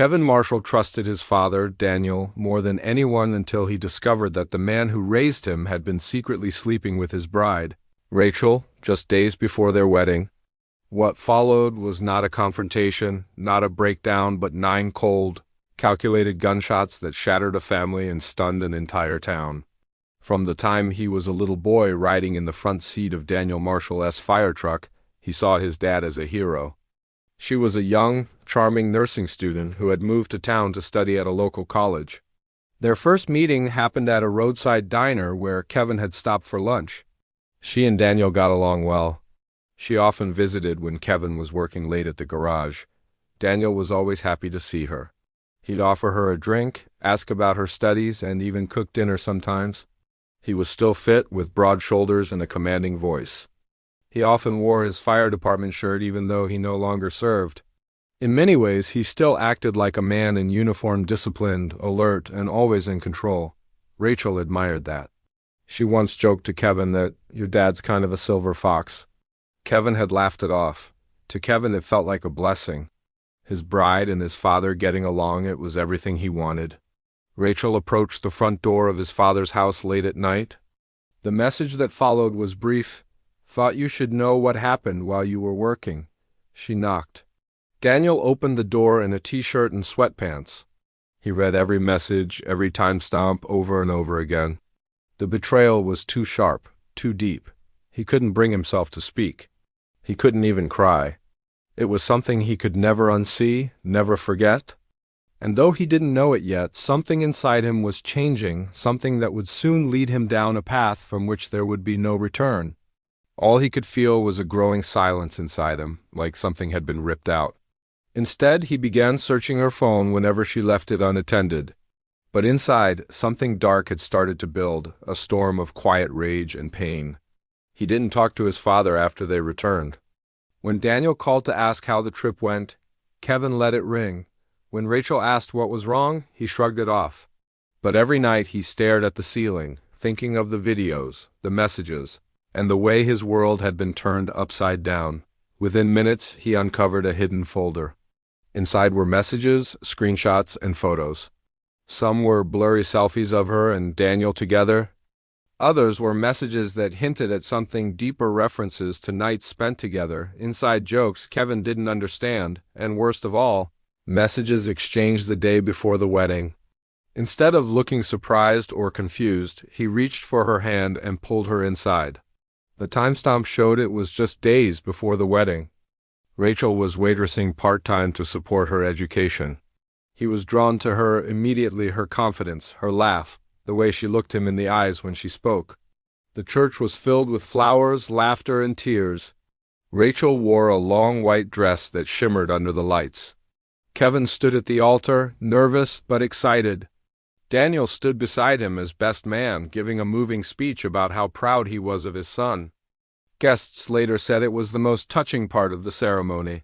Kevin Marshall trusted his father, Daniel, more than anyone until he discovered that the man who raised him had been secretly sleeping with his bride, Rachel, just days before their wedding. What followed was not a confrontation, not a breakdown, but 9 cold, calculated gunshots that shattered a family and stunned an entire town. From the time he was a little boy riding in the front seat of Daniel Marshall's fire truck, he saw his dad as a hero. She was a young, charming nursing student who had moved to town to study at a local college. Their first meeting happened at a roadside diner where Kevin had stopped for lunch. She and Daniel got along well. She often visited when Kevin was working late at the garage. Daniel was always happy to see her. He'd offer her a drink, ask about her studies, and even cook dinner sometimes. He was still fit, with broad shoulders and a commanding voice. He often wore his fire department shirt even though he no longer served. In many ways, he still acted like a man in uniform, disciplined, alert, and always in control. Rachel admired that. She once joked to Kevin that, "Your dad's kind of a silver fox." Kevin had laughed it off. To Kevin, it felt like a blessing. His bride and his father getting along, it was everything he wanted. Rachel approached the front door of his father's house late at night. The message that followed was brief. "Thought you should know what happened while you were working." She knocked. Daniel opened the door in a t-shirt and sweatpants. He read every message, every timestamp over and over again. The betrayal was too sharp, too deep. He couldn't bring himself to speak. He couldn't even cry. It was something he could never unsee, never forget. And though he didn't know it yet, something inside him was changing, something that would soon lead him down a path from which there would be no return. All he could feel was a growing silence inside him, like something had been ripped out. Instead, he began searching her phone whenever she left it unattended. But inside, something dark had started to build, a storm of quiet rage and pain. He didn't talk to his father after they returned. When Daniel called to ask how the trip went, Kevin let it ring. When Rachel asked what was wrong, he shrugged it off. But every night he stared at the ceiling, thinking of the videos, the messages, and the way his world had been turned upside down. Within minutes, he uncovered a hidden folder. Inside were messages, screenshots, and photos. Some were blurry selfies of her and Daniel together. Others were messages that hinted at something deeper, references to nights spent together, inside jokes Kevin didn't understand, and worst of all, messages exchanged the day before the wedding. Instead of looking surprised or confused, he reached for her hand and pulled her inside. The timestamp showed it was just days before the wedding. Rachel was waitressing part-time to support her education. He was drawn to her immediately, her confidence, her laugh, the way she looked him in the eyes when she spoke. The church was filled with flowers, laughter, and tears. Rachel wore a long white dress that shimmered under the lights. Kevin stood at the altar, nervous but excited. Daniel stood beside him as best man, giving a moving speech about how proud he was of his son. Guests later said it was the most touching part of the ceremony.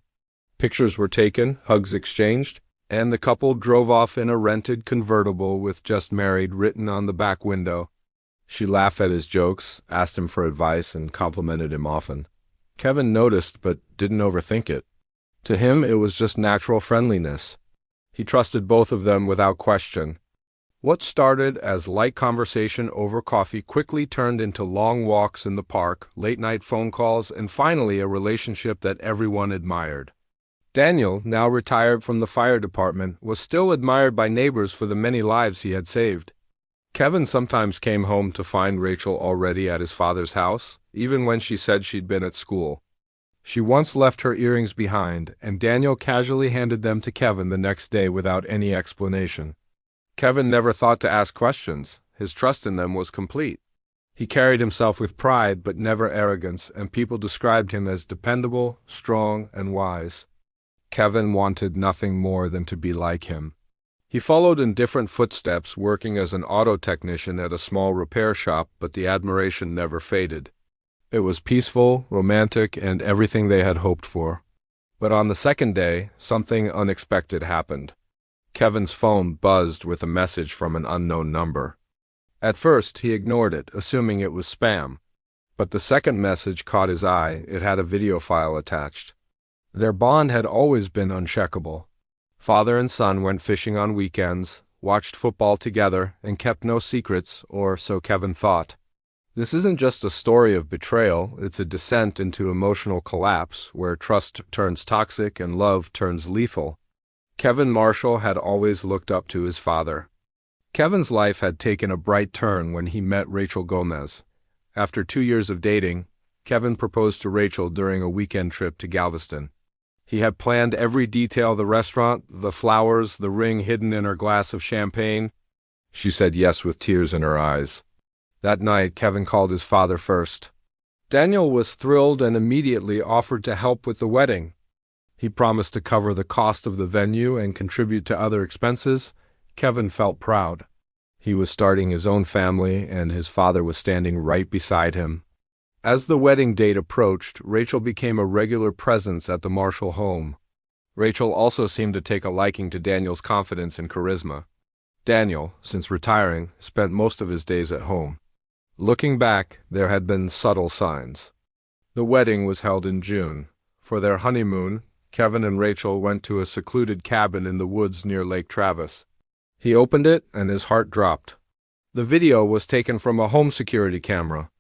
Pictures were taken, hugs exchanged, and the couple drove off in a rented convertible with "Just Married" written on the back window. She laughed at his jokes, asked him for advice, and complimented him often. Kevin noticed but didn't overthink it. To him, it was just natural friendliness. He trusted both of them without question. What started as light conversation over coffee quickly turned into long walks in the park, late-night phone calls, and finally a relationship that everyone admired. Daniel, now retired from the fire department, was still admired by neighbors for the many lives he had saved. Kevin sometimes came home to find Rachel already at his father's house, even when she said she'd been at school. She once left her earrings behind, and Daniel casually handed them to Kevin the next day without any explanation. Kevin never thought to ask questions. His trust in them was complete. He carried himself with pride but never arrogance, and people described him as dependable, strong, and wise. Kevin wanted nothing more than to be like him. He followed in different footsteps, working as an auto technician at a small repair shop, but the admiration never faded. It was peaceful, romantic, and everything they had hoped for. But on the second day, something unexpected happened. Kevin's phone buzzed with a message from an unknown number. At first, he ignored it, assuming it was spam. But the second message caught his eye. It had a video file attached. Their bond had always been uncheckable. Father and son went fishing on weekends, watched football together, and kept no secrets, or so Kevin thought. This isn't just a story of betrayal, it's a descent into emotional collapse, where trust turns toxic and love turns lethal. Kevin Marshall had always looked up to his father. Kevin's life had taken a bright turn when he met Rachel Gomez. After 2 years of dating, Kevin proposed to Rachel during a weekend trip to Galveston. He had planned every detail: the restaurant, the flowers, the ring hidden in her glass of champagne. She said yes with tears in her eyes. That night, Kevin called his father first. Daniel was thrilled and immediately offered to help with the wedding. He promised to cover the cost of the venue and contribute to other expenses. Kevin felt proud. He was starting his own family, and his father was standing right beside him. As the wedding date approached, Rachel became a regular presence at the Marshall home. Rachel also seemed to take a liking to Daniel's confidence and charisma. Daniel, since retiring, spent most of his days at home. Looking back, there had been subtle signs. The wedding was held in June. For their honeymoon, Kevin and Rachel went to a secluded cabin in the woods near Lake Travis. He opened it, and his heart dropped. The video was taken from a home security camera.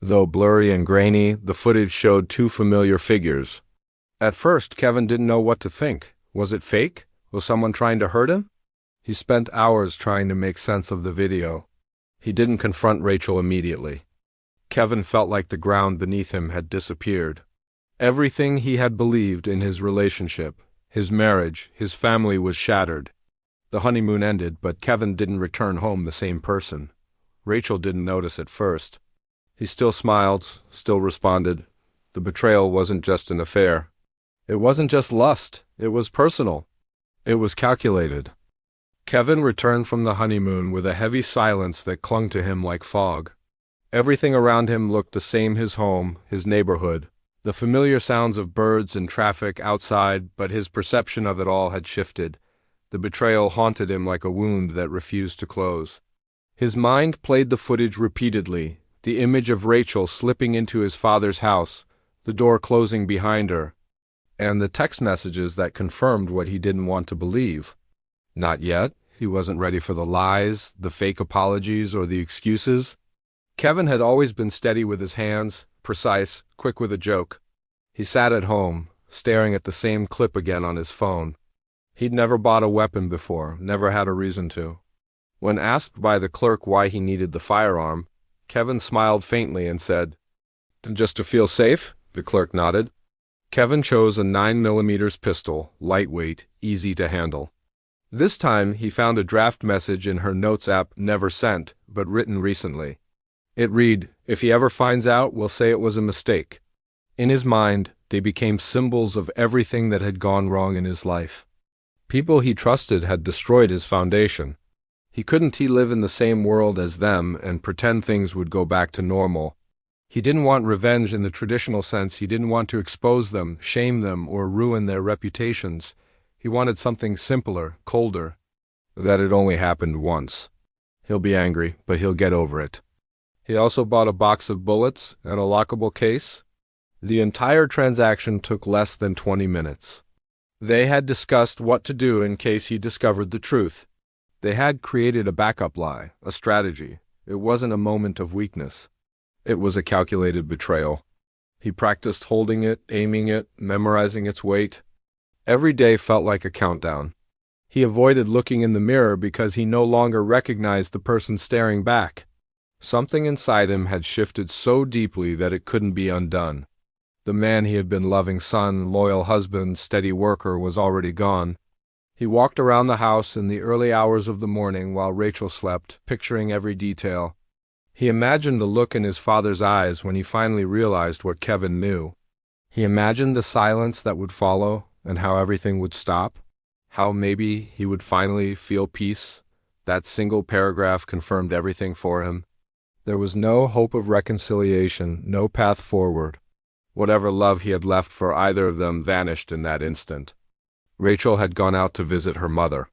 Though blurry and grainy, the footage showed two familiar figures. At first, Kevin didn't know what to think. Was it fake? Was someone trying to hurt him? He spent hours trying to make sense of the video. He didn't confront Rachel immediately. Kevin felt like the ground beneath him had disappeared. Everything he had believed in his relationship, his marriage, his family was shattered. The honeymoon ended, but Kevin didn't return home the same person. Rachel didn't notice at first. He still smiled, still responded. The betrayal wasn't just an affair. It wasn't just lust, it was personal. It was calculated. Kevin returned from the honeymoon with a heavy silence that clung to him like fog. Everything around him looked the same: his home, his neighborhood, the familiar sounds of birds and traffic outside, but his perception of it all had shifted. The betrayal haunted him like a wound that refused to close. His mind played the footage repeatedly, the image of Rachel slipping into his father's house, the door closing behind her, and the text messages that confirmed what he didn't want to believe. Not yet. He wasn't ready for the lies, the fake apologies, or the excuses. Kevin had always been steady with his hands, precise, quick with a joke. He sat at home, staring at the same clip again on his phone. He'd never bought a weapon before, never had a reason to. When asked by the clerk why he needed the firearm, Kevin smiled faintly and said, "Just to feel safe?" The clerk nodded. Kevin chose a 9mm pistol, lightweight, easy to handle. This time, he found a draft message in her notes app, never sent, but written recently. It read, "If he ever finds out, we'll say it was a mistake." In his mind, they became symbols of everything that had gone wrong in his life. People he trusted had destroyed his foundation. Couldn't he live in the same world as them and pretend things would go back to normal? He didn't want revenge in the traditional sense. He didn't want to expose them, shame them, or ruin their reputations. He wanted something simpler, colder. That had only happened once. He'll be angry, but he'll get over it. He also bought a box of bullets and a lockable case. The entire transaction took less than 20 minutes. They had discussed what to do in case he discovered the truth. They had created a backup lie, a strategy. It wasn't a moment of weakness. It was a calculated betrayal. He practiced holding it, aiming it, memorizing its weight. Every day felt like a countdown. He avoided looking in the mirror because he no longer recognized the person staring back. Something inside him had shifted so deeply that it couldn't be undone. The man he had been loving son, loyal husband, steady worker was already gone. He walked around the house in the early hours of the morning while Rachel slept, picturing every detail. He imagined the look in his father's eyes when he finally realized what Kevin knew. He imagined the silence that would follow and how everything would stop. How maybe he would finally feel peace. That single paragraph confirmed everything for him. There was no hope of reconciliation, no path forward. Whatever love he had left for either of them vanished in that instant. Rachel had gone out to visit her mother.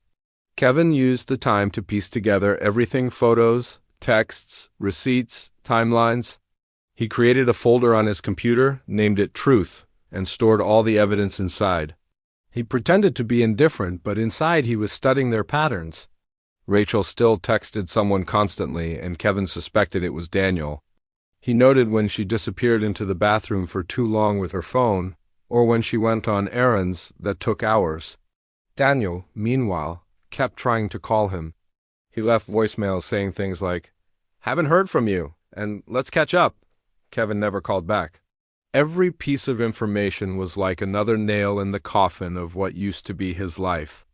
Kevin used the time to piece together everything: photos, texts, receipts, timelines. He created a folder on his computer, named it Truth, and stored all the evidence inside. He pretended to be indifferent, but inside he was studying their patterns. Rachel still texted someone constantly, and Kevin suspected it was Daniel. He noted when she disappeared into the bathroom for too long with her phone, or when she went on errands that took hours. Daniel, meanwhile, kept trying to call him. He left voicemails saying things like, "Haven't heard from you," and "Let's catch up." Kevin never called back. Every piece of information was like another nail in the coffin of what used to be his life.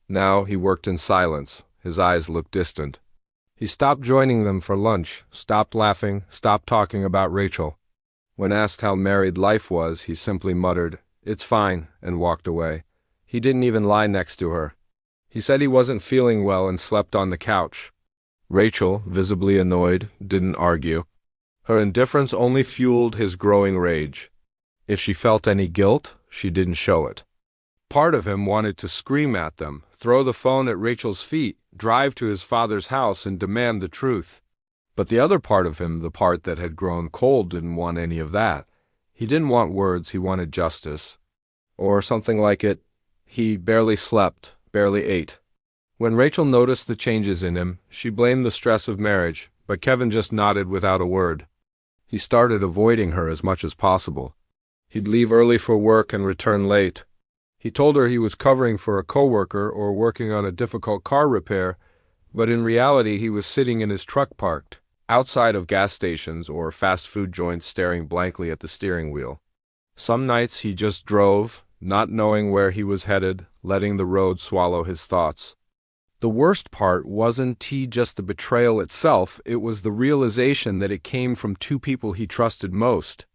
Now he worked in silence. His eyes looked distant. He stopped joining them for lunch, stopped laughing, stopped talking about Rachel. When asked how married life was, he simply muttered, "It's fine," and walked away. He didn't even lie next to her. He said he wasn't feeling well and slept on the couch. Rachel, visibly annoyed, didn't argue. Her indifference only fueled his growing rage. If she felt any guilt, she didn't show it. Part of him wanted to scream at them, throw the phone at Rachel's feet, drive to his father's house and demand the truth. But the other part of him, the part that had grown cold, didn't want any of that. He didn't want words, he wanted justice. Or something like it. He barely slept, barely ate. When Rachel noticed the changes in him, she blamed the stress of marriage, but Kevin just nodded without a word. He started avoiding her as much as possible. He'd leave early for work and return late. He told her he was covering for a coworker or working on a difficult car repair, but in reality he was sitting in his truck parked, outside of gas stations or fast food joints staring blankly at the steering wheel. Some nights he just drove, not knowing where he was headed, letting the road swallow his thoughts. The worst part wasn't just the betrayal itself, it was the realization that it came from two people he trusted most.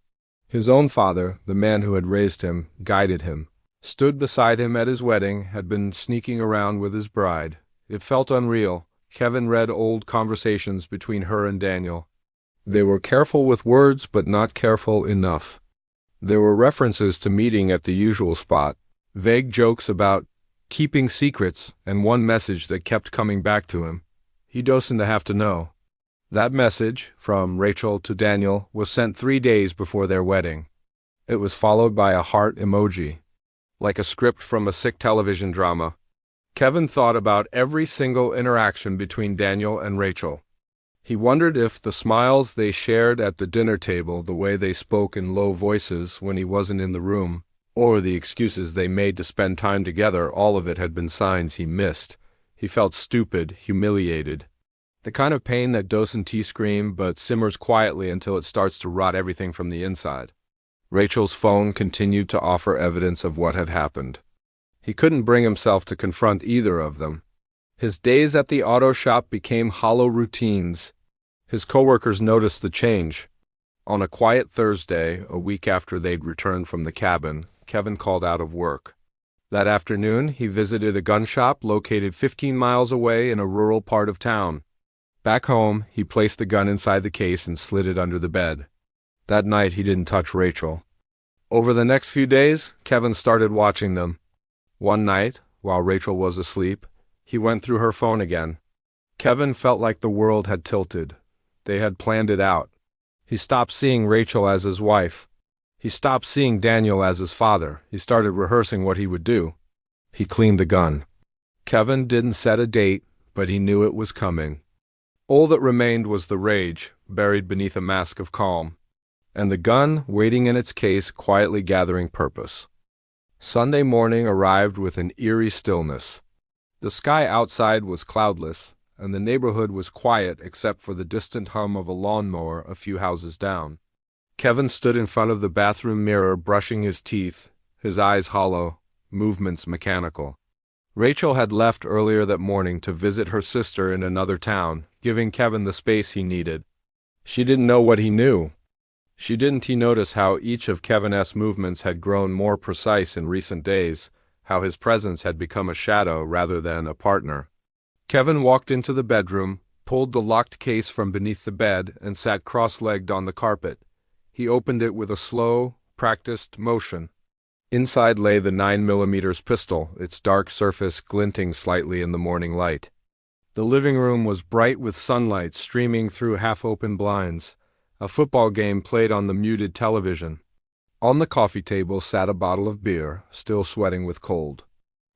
His own father, the man who had raised him, guided him, stood beside him at his wedding, had been sneaking around with his bride. It felt unreal. Kevin read old conversations between her and Daniel. They were careful with words, but not careful enough. There were references to meeting at the usual spot, vague jokes about keeping secrets, and one message that kept coming back to him. He doesn't have to know. That message, from Rachel to Daniel, was sent 3 days before their wedding. It was followed by a heart emoji, like a script from a sick television drama. Kevin thought about every single interaction between Daniel and Rachel. He wondered if the smiles they shared at the dinner table, the way they spoke in low voices when he wasn't in the room, or the excuses they made to spend time together, all of it had been signs he missed. He felt stupid, humiliated. The kind of pain that doesn't scream but simmers quietly until it starts to rot everything from the inside. Rachel's phone continued to offer evidence of what had happened. He couldn't bring himself to confront either of them. His days at the auto shop became hollow routines. His coworkers noticed the change. On a quiet Thursday, a week after they'd returned from the cabin, Kevin called out of work. That afternoon, he visited a gun shop located 15 miles away in a rural part of town. Back home, he placed the gun inside the case and slid it under the bed. That night, he didn't touch Rachel. Over the next few days, Kevin started watching them. One night, while Rachel was asleep, he went through her phone again. Kevin felt like the world had tilted. They had planned it out. He stopped seeing Rachel as his wife. He stopped seeing Daniel as his father. He started rehearsing what he would do. He cleaned the gun. Kevin didn't set a date, but he knew it was coming. All that remained was the rage, buried beneath a mask of calm, and the gun waiting in its case, quietly gathering purpose. Sunday morning arrived with an eerie stillness. The sky outside was cloudless, and the neighborhood was quiet except for the distant hum of a lawnmower a few houses down. Kevin stood in front of the bathroom mirror, brushing his teeth, his eyes hollow, movements mechanical. Rachel had left earlier that morning to visit her sister in another town, giving Kevin the space he needed. She didn't know what he knew. She didn't notice how each of Kevin's movements had grown more precise in recent days, how his presence had become a shadow rather than a partner. Kevin walked into the bedroom, pulled the locked case from beneath the bed, and sat cross-legged on the carpet. He opened it with a slow, practiced motion. Inside lay the 9mm pistol, its dark surface glinting slightly in the morning light. The living room was bright with sunlight streaming through half-open blinds. A football game played on the muted television. On the coffee table sat a bottle of beer, still sweating with cold.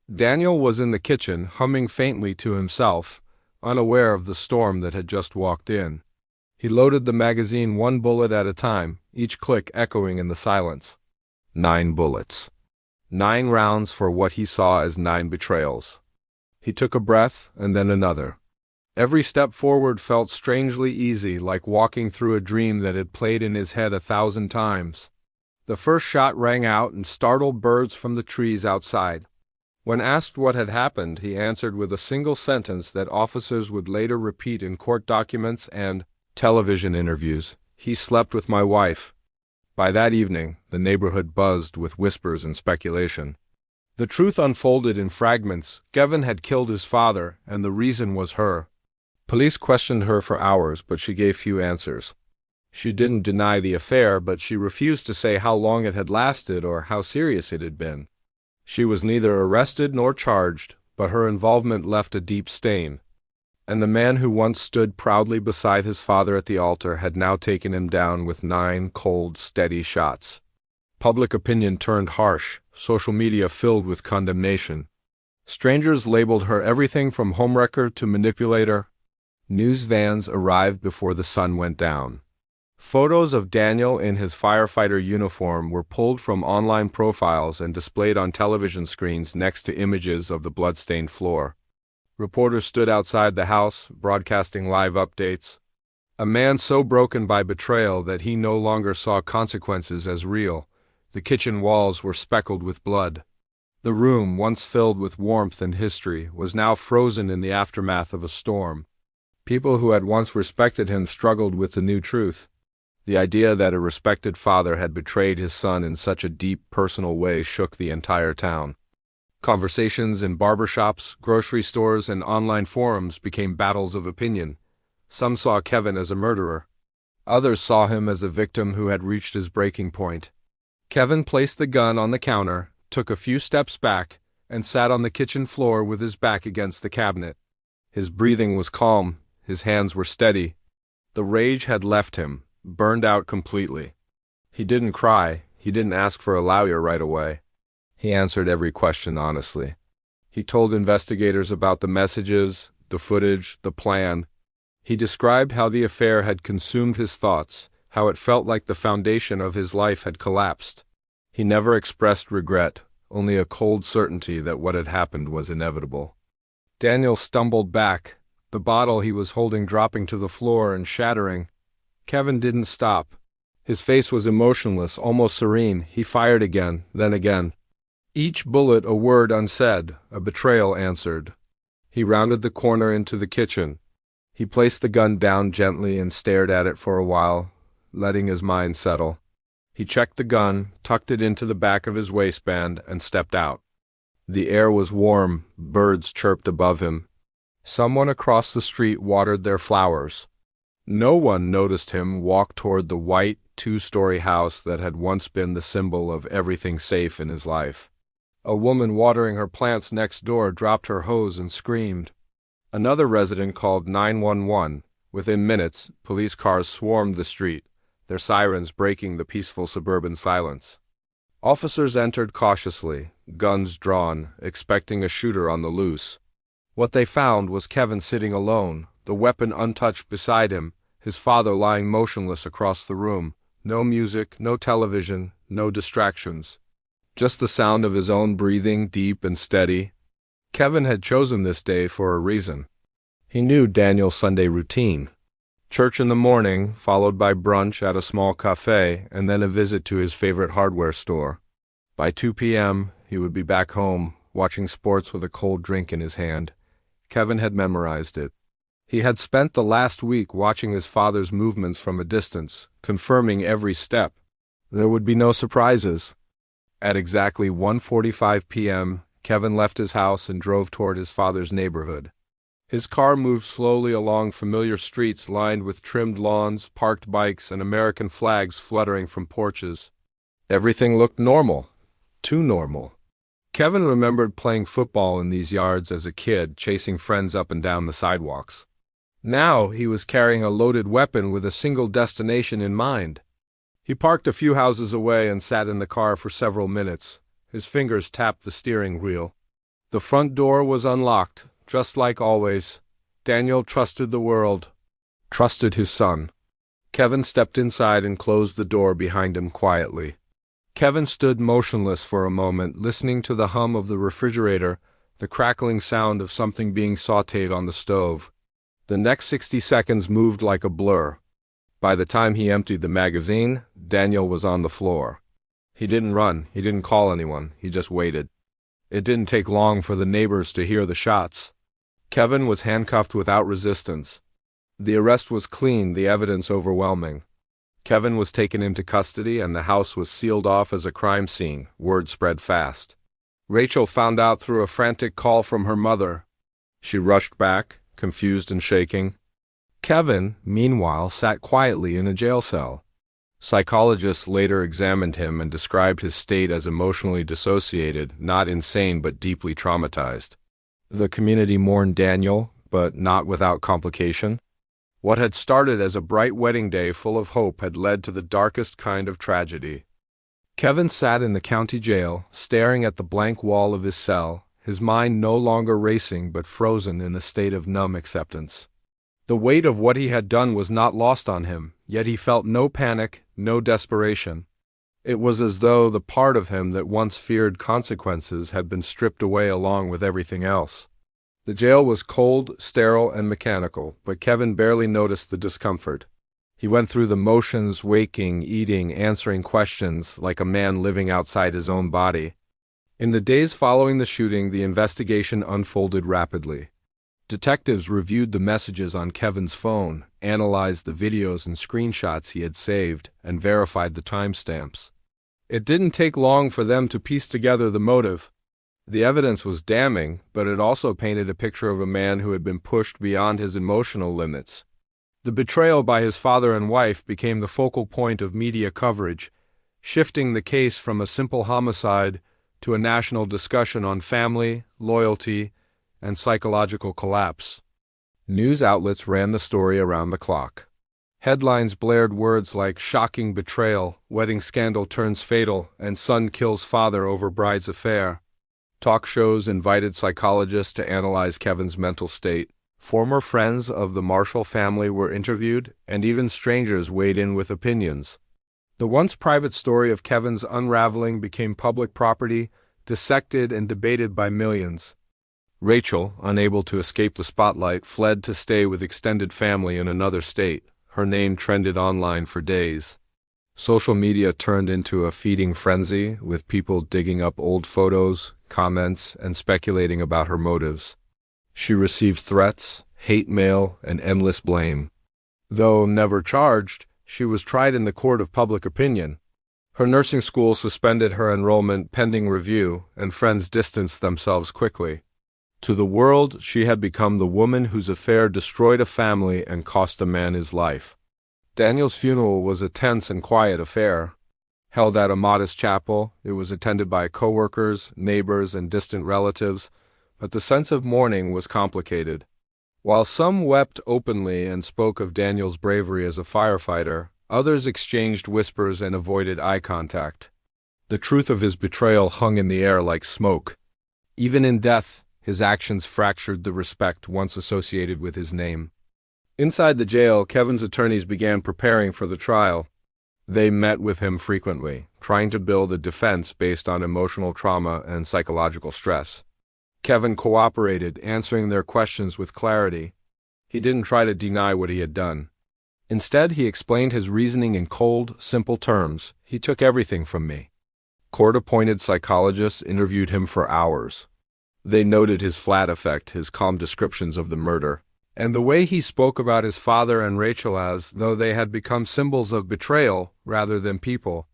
Daniel was in the kitchen, humming faintly to himself, unaware of the storm that had just walked in. He loaded the magazine one bullet at a time, each click echoing in the silence. 9 bullets. 9 rounds for what he saw as 9 betrayals. He took a breath, and then another. Every step forward felt strangely easy, like walking through a dream that had played in his head 1,000 times. The first shot rang out and startled birds from the trees outside. When asked what had happened, he answered with a single sentence that officers would later repeat in court documents and television interviews. "He slept with my wife." By that evening, the neighborhood buzzed with whispers and speculation. The truth unfolded in fragments. Kevin had killed his father, and the reason was her. Police questioned her for hours, but she gave few answers. She didn't deny the affair, but she refused to say how long it had lasted or how serious it had been. She was neither arrested nor charged, but her involvement left a deep stain. And the man who once stood proudly beside his father at the altar had now taken him down with 9 cold, steady shots. Public opinion turned harsh, social media filled with condemnation. Strangers labeled her everything from homewrecker to manipulator. News vans arrived before the sun went down. Photos of Daniel in his firefighter uniform were pulled from online profiles and displayed on television screens next to images of the blood-stained floor. Reporters stood outside the house, broadcasting live updates. A man so broken by betrayal that he no longer saw consequences as real. The kitchen walls were speckled with blood. The room, once filled with warmth and history, was now frozen in the aftermath of a storm. People who had once respected him struggled with the new truth. The idea that a respected father had betrayed his son in such a deep, personal way shook the entire town. Conversations in barbershops, grocery stores, and online forums became battles of opinion. Some saw Kevin as a murderer. Others saw him as a victim who had reached his breaking point. Kevin placed the gun on the counter, took a few steps back, and sat on the kitchen floor with his back against the cabinet. His breathing was calm, his hands were steady. The rage had left him, burned out completely. He didn't cry, he didn't ask for a lawyer right away. He answered every question honestly. He told investigators about the messages, the footage, the plan. He described how the affair had consumed his thoughts, how it felt like the foundation of his life had collapsed. He never expressed regret, only a cold certainty that what had happened was inevitable. Daniel stumbled back, the bottle he was holding dropping to the floor and shattering. Kevin didn't stop. His face was emotionless, almost serene. He fired again, then again. Each bullet a word unsaid, a betrayal answered. He rounded the corner into the kitchen. He placed the gun down gently and stared at it for a while, letting his mind settle. He checked the gun, tucked it into the back of his waistband, and stepped out. The air was warm, birds chirped above him. Someone across the street watered their flowers. No one noticed him walk toward the white, 2-story house that had once been the symbol of everything safe in his life. A woman watering her plants next door dropped her hose and screamed. Another resident called 911. Within minutes, police cars swarmed the street, their sirens breaking the peaceful suburban silence. Officers entered cautiously, guns drawn, expecting a shooter on the loose. What they found was Kevin sitting alone, the weapon untouched beside him, his father lying motionless across the room. No music, no television, no distractions. Just the sound of his own breathing, deep and steady. Kevin had chosen this day for a reason. He knew Daniel's Sunday routine. Church in the morning, followed by brunch at a small cafe, and then a visit to his favorite hardware store. By 2 p.m., he would be back home, watching sports with a cold drink in his hand. Kevin had memorized it. He had spent the last week watching his father's movements from a distance, confirming every step. There would be no surprises. At exactly 1:45 p.m., Kevin left his house and drove toward his father's neighborhood. His car moved slowly along familiar streets lined with trimmed lawns, parked bikes, and American flags fluttering from porches. Everything looked normal. Too normal. Kevin remembered playing football in these yards as a kid, chasing friends up and down the sidewalks. Now he was carrying a loaded weapon with a single destination in mind. He parked a few houses away and sat in the car for several minutes. His fingers tapped the steering wheel. The front door was unlocked, just like always. Daniel trusted the world, trusted his son. Kevin stepped inside and closed the door behind him quietly. Kevin stood motionless for a moment, listening to the hum of the refrigerator, the crackling sound of something being sautéed on the stove. The next 60 seconds moved like a blur. By the time he emptied the magazine, Daniel was on the floor. He didn't run, he didn't call anyone, he just waited. It didn't take long for the neighbors to hear the shots. Kevin was handcuffed without resistance. The arrest was clean, the evidence overwhelming. Kevin was taken into custody and the house was sealed off as a crime scene. Word spread fast. Rachel found out through a frantic call from her mother. She rushed back, confused and shaking. Kevin, meanwhile, sat quietly in a jail cell. Psychologists later examined him and described his state as emotionally dissociated, not insane but deeply traumatized. The community mourned Daniel, but not without complication. What had started as a bright wedding day full of hope had led to the darkest kind of tragedy. Kevin sat in the county jail, staring at the blank wall of his cell, his mind no longer racing but frozen in a state of numb acceptance. The weight of what he had done was not lost on him, yet he felt no panic, no desperation. It was as though the part of him that once feared consequences had been stripped away along with everything else. The jail was cold, sterile, and mechanical, but Kevin barely noticed the discomfort. He went through the motions, waking, eating, answering questions, like a man living outside his own body. In the days following the shooting, the investigation unfolded rapidly. Detectives reviewed the messages on Kevin's phone, analyzed the videos and screenshots he had saved, and verified the timestamps. It didn't take long for them to piece together the motive. The evidence was damning, but it also painted a picture of a man who had been pushed beyond his emotional limits. The betrayal by his father and wife became the focal point of media coverage, shifting the case from a simple homicide to a national discussion on family, loyalty, and psychological collapse. News outlets ran the story around the clock. Headlines blared words like "shocking betrayal," "wedding scandal turns fatal," and "son kills father over bride's affair." Talk shows invited psychologists to analyze Kevin's mental state. Former friends of the Marshall family were interviewed, and even strangers weighed in with opinions. The once private story of Kevin's unraveling became public property, dissected and debated by millions. Rachel, unable to escape the spotlight, fled to stay with extended family in another state. Her name trended online for days. Social media turned into a feeding frenzy, with people digging up old photos, comments, and speculating about her motives. She received threats, hate mail, and endless blame. Though never charged, she was tried in the court of public opinion. Her nursing school suspended her enrollment pending review, and friends distanced themselves quickly. To the world, she had become the woman whose affair destroyed a family and cost a man his life. Daniel's funeral was a tense and quiet affair. Held at a modest chapel, it was attended by coworkers, neighbors, and distant relatives, but the sense of mourning was complicated. While some wept openly and spoke of Daniel's bravery as a firefighter, others exchanged whispers and avoided eye contact. The truth of his betrayal hung in the air like smoke. Even in death, his actions fractured the respect once associated with his name. Inside the jail, Kevin's attorneys began preparing for the trial. They met with him frequently, trying to build a defense based on emotional trauma and psychological stress. Kevin cooperated, answering their questions with clarity. He didn't try to deny what he had done. Instead, he explained his reasoning in cold, simple terms. "He took everything from me." Court-appointed psychologists interviewed him for hours. They noted his flat affect, his calm descriptions of the murder, and the way he spoke about his father and Rachel as though they had become symbols of betrayal rather than people.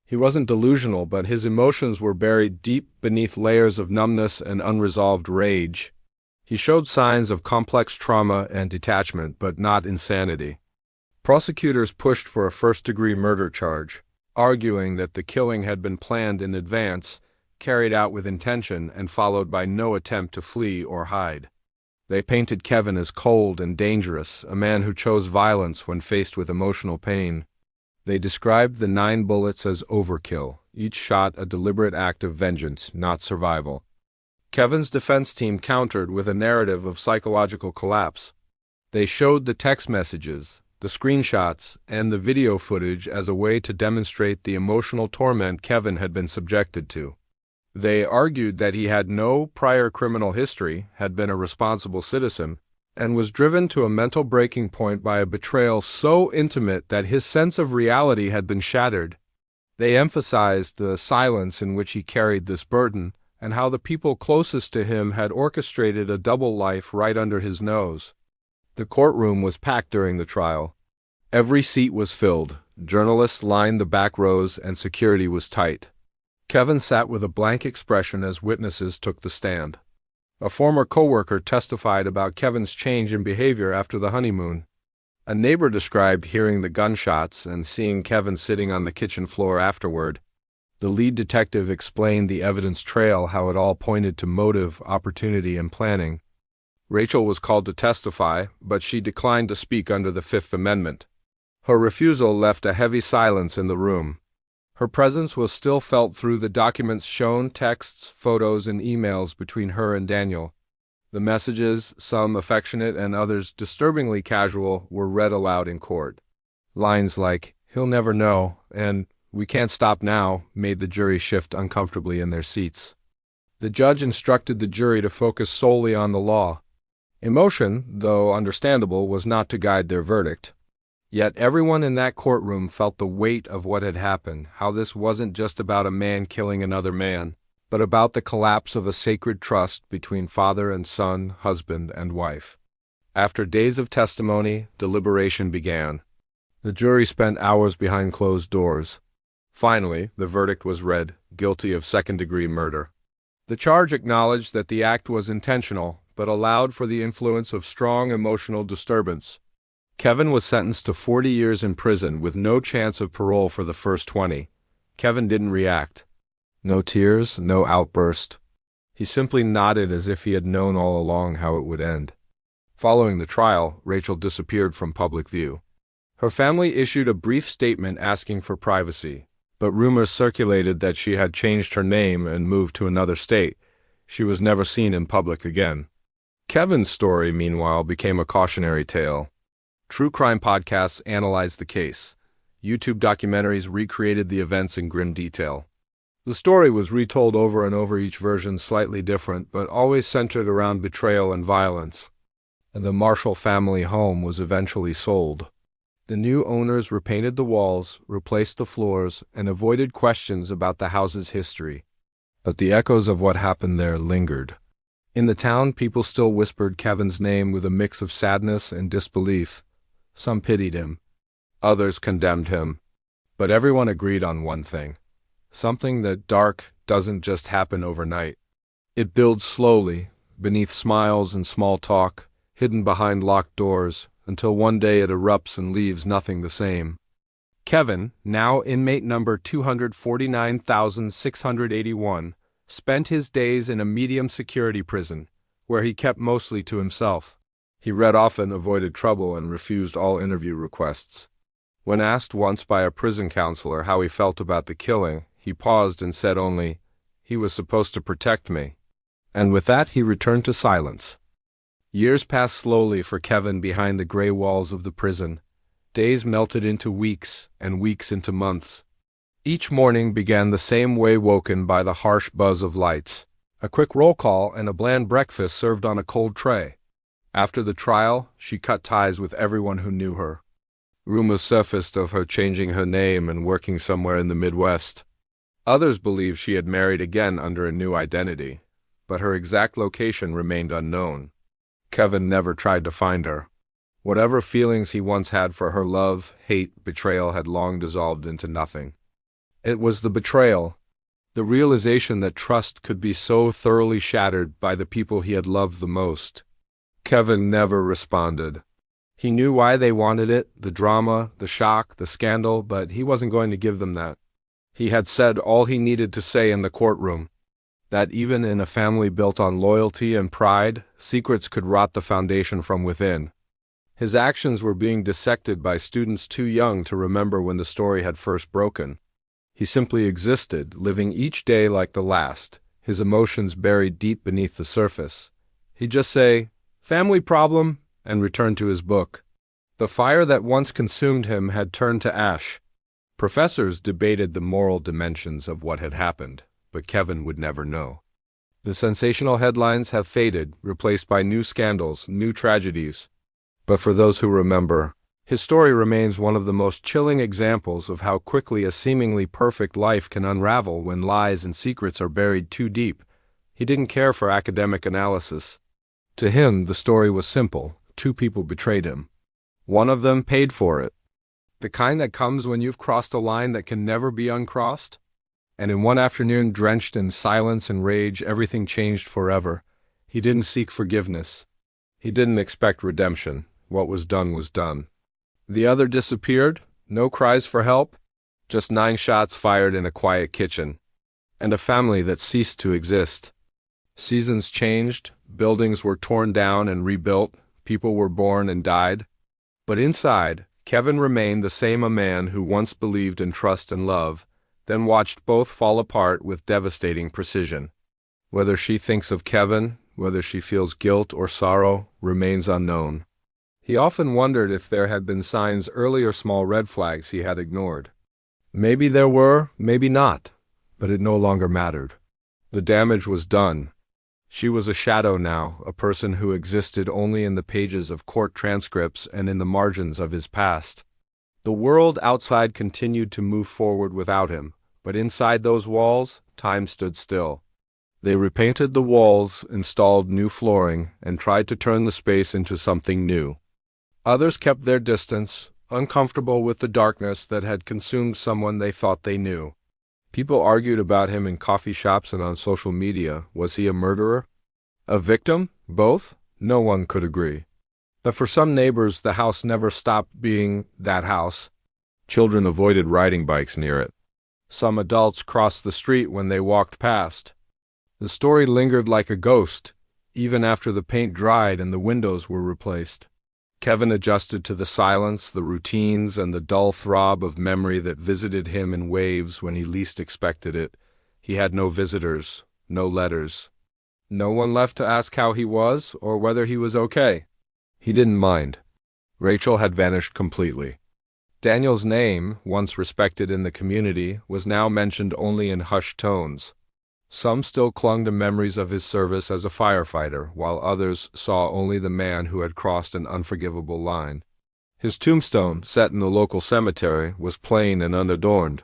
He wasn't delusional, but his emotions were buried deep beneath layers of numbness and unresolved rage. He showed signs of complex trauma and detachment, but not insanity. Prosecutors pushed for a first-degree murder charge, arguing that the killing had been planned in advance, carried out with intention, and followed by no attempt to flee or hide. They painted Kevin as cold and dangerous, a man who chose violence when faced with emotional pain. They described the 9 bullets as overkill, each shot a deliberate act of vengeance, not survival. Kevin's defense team countered with a narrative of psychological collapse. They showed the text messages, the screenshots, and the video footage as a way to demonstrate the emotional torment Kevin had been subjected to. They argued that he had no prior criminal history, had been a responsible citizen, and was driven to a mental breaking point by a betrayal so intimate that his sense of reality had been shattered. They emphasized the silence in which he carried this burden, and how the people closest to him had orchestrated a double life right under his nose. The courtroom was packed during the trial. Every seat was filled, journalists lined the back rows, and security was tight. Kevin sat with a blank expression as witnesses took the stand. A former coworker testified about Kevin's change in behavior after the honeymoon. A neighbor described hearing the gunshots and seeing Kevin sitting on the kitchen floor afterward. The lead detective explained the evidence trail, how it all pointed to motive, opportunity, and planning. Rachel was called to testify, but she declined to speak under the Fifth Amendment. Her refusal left a heavy silence in the room. Her presence was still felt through the documents shown, texts, photos, and emails between her and Daniel. The messages, some affectionate and others disturbingly casual, were read aloud in court. Lines like, "He'll never know," and "We can't stop now," made the jury shift uncomfortably in their seats. The judge instructed the jury to focus solely on the law. Emotion, though understandable, was not to guide their verdict. Yet everyone in that courtroom felt the weight of what had happened, how this wasn't just about a man killing another man, but about the collapse of a sacred trust between father and son, husband and wife. After days of testimony, deliberation began. The jury spent hours behind closed doors. Finally, the verdict was read, guilty of second-degree murder. The charge acknowledged that the act was intentional, but allowed for the influence of strong emotional disturbance. Kevin was sentenced to 40 years in prison with no chance of parole for the first 20. Kevin didn't react. No tears, no outburst. He simply nodded as if he had known all along how it would end. Following the trial, Rachel disappeared from public view. Her family issued a brief statement asking for privacy, but rumors circulated that she had changed her name and moved to another state. She was never seen in public again. Kevin's story, meanwhile, became a cautionary tale. True crime podcasts analyzed the case. YouTube documentaries recreated the events in grim detail. The story was retold over and over, each version slightly different, but always centered around betrayal and violence. The Marshall family home was eventually sold. The new owners repainted the walls, replaced the floors, and avoided questions about the house's history. But the echoes of what happened there lingered. In the town, people still whispered Kevin's name with a mix of sadness and disbelief. Some pitied him. Others condemned him. But everyone agreed on one thing. Something that dark doesn't just happen overnight. It builds slowly, beneath smiles and small talk, hidden behind locked doors, until one day it erupts and leaves nothing the same. Kevin, now inmate number 249,681, spent his days in a medium security prison, where he kept mostly to himself. He read often, avoided trouble, and refused all interview requests. When asked once by a prison counselor how he felt about the killing, he paused and said only, "He was supposed to protect me." And with that, he returned to silence. Years passed slowly for Kevin behind the gray walls of the prison. Days melted into weeks, and weeks into months. Each morning began the same way, woken by the harsh buzz of lights. A quick roll call and a bland breakfast served on a cold tray. After the trial, she cut ties with everyone who knew her. Rumors surfaced of her changing her name and working somewhere in the Midwest. Others believed she had married again under a new identity, but her exact location remained unknown. Kevin never tried to find her. Whatever feelings he once had for her, love, hate, betrayal, had long dissolved into nothing. It was the betrayal, the realization that trust could be so thoroughly shattered by the people he had loved the most. Kevin never responded. He knew why they wanted it, the drama, the shock, the scandal, but he wasn't going to give them that. He had said all he needed to say in the courtroom, that even in a family built on loyalty and pride, secrets could rot the foundation from within. His actions were being dissected by students too young to remember when the story had first broken. He simply existed, living each day like the last, his emotions buried deep beneath the surface. He'd just say, "Family problem," and return to his book. The fire that once consumed him had turned to ash. Professors debated the moral dimensions of what had happened, but Kevin would never know. The sensational headlines have faded, replaced by new scandals, new tragedies. But for those who remember, his story remains one of the most chilling examples of how quickly a seemingly perfect life can unravel when lies and secrets are buried too deep. He didn't care for academic analysis. To him, the story was simple. Two people betrayed him. One of them paid for it. The kind that comes when you've crossed a line that can never be uncrossed. And in one afternoon, drenched in silence and rage, everything changed forever. He didn't seek forgiveness. He didn't expect redemption. What was done was done. The other disappeared, no cries for help, just 9 shots fired in a quiet kitchen, and a family that ceased to exist. Seasons changed, buildings were torn down and rebuilt, people were born and died. But inside, Kevin remained the same, a man who once believed in trust and love, then watched both fall apart with devastating precision. Whether she thinks of Kevin, whether she feels guilt or sorrow, remains unknown. He often wondered if there had been signs, early or small red flags he had ignored. Maybe there were, maybe not, but it no longer mattered. The damage was done. She was a shadow now, a person who existed only in the pages of court transcripts and in the margins of his past. The world outside continued to move forward without him, but inside those walls, time stood still. They repainted the walls, installed new flooring, and tried to turn the space into something new. Others kept their distance, uncomfortable with the darkness that had consumed someone they thought they knew. People argued about him in coffee shops and on social media. Was he a murderer? A victim? Both? No one could agree. But for some neighbors, the house never stopped being that house. Children avoided riding bikes near it. Some adults crossed the street when they walked past. The story lingered like a ghost, even after the paint dried and the windows were replaced. Kevin adjusted to the silence, the routines, and the dull throb of memory that visited him in waves when he least expected it. He had no visitors, no letters. No one left to ask how he was or whether he was okay. He didn't mind. Rachel had vanished completely. Daniel's name, once respected in the community, was now mentioned only in hushed tones. Some still clung to memories of his service as a firefighter, while others saw only the man who had crossed an unforgivable line. His tombstone, set in the local cemetery, was plain and unadorned.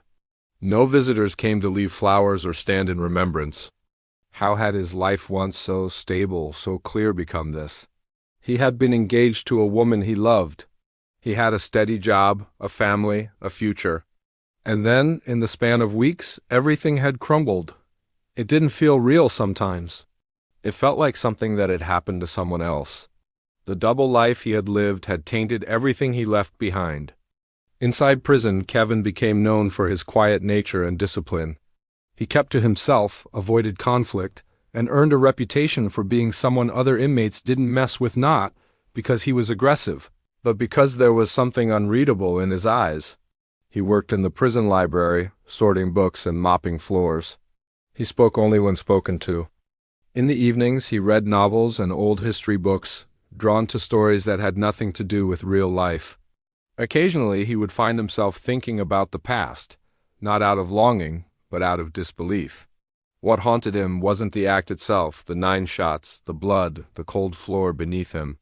No visitors came to leave flowers or stand in remembrance. How had his life, once so stable, so clear, become this? He had been engaged to a woman he loved. He had a steady job, a family, a future. And then, in the span of weeks, everything had crumbled. It didn't feel real sometimes. It felt like something that had happened to someone else. The double life he had lived had tainted everything he left behind. Inside prison, Kevin became known for his quiet nature and discipline. He kept to himself, avoided conflict, and earned a reputation for being someone other inmates didn't mess with, not because he was aggressive, but because there was something unreadable in his eyes. He worked in the prison library, sorting books and mopping floors. He spoke only when spoken to. In the evenings, he read novels and old history books, drawn to stories that had nothing to do with real life. Occasionally, he would find himself thinking about the past, not out of longing, but out of disbelief. What haunted him wasn't the act itself, the 9 shots, the blood, the cold floor beneath him.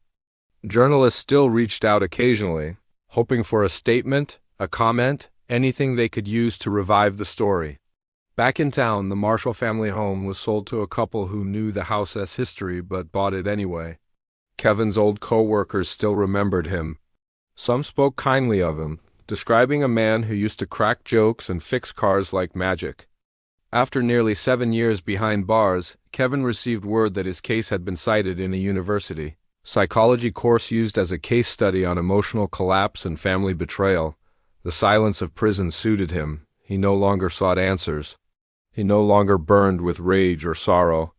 Journalists still reached out occasionally, hoping for a statement, a comment, anything they could use to revive the story. Back in town, the Marshall family home was sold to a couple who knew the house as history but bought it anyway. Kevin's old co-workers still remembered him. Some spoke kindly of him, describing a man who used to crack jokes and fix cars like magic. After nearly 7 years behind bars, Kevin received word that his case had been cited in a university psychology course used as a case study on emotional collapse and family betrayal. The silence of prison suited him. He no longer sought answers. He no longer burned with rage or sorrow.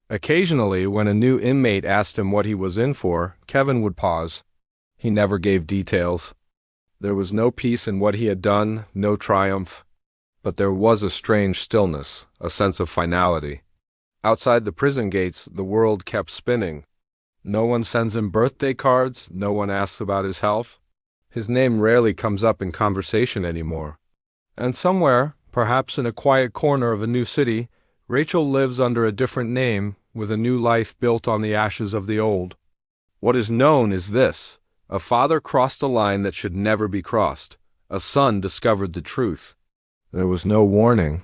Occasionally, when a new inmate asked him what he was in for, Kevin would pause. He never gave details. There was no peace in what he had done, no triumph. But there was a strange stillness, a sense of finality. Outside the prison gates, the world kept spinning. No one sends him birthday cards, no one asks about his health. His name rarely comes up in conversation anymore. And somewhere, perhaps in a quiet corner of a new city, Rachel lives under a different name, with a new life built on the ashes of the old. What is known is this: a father crossed a line that should never be crossed. A son discovered the truth. There was no warning.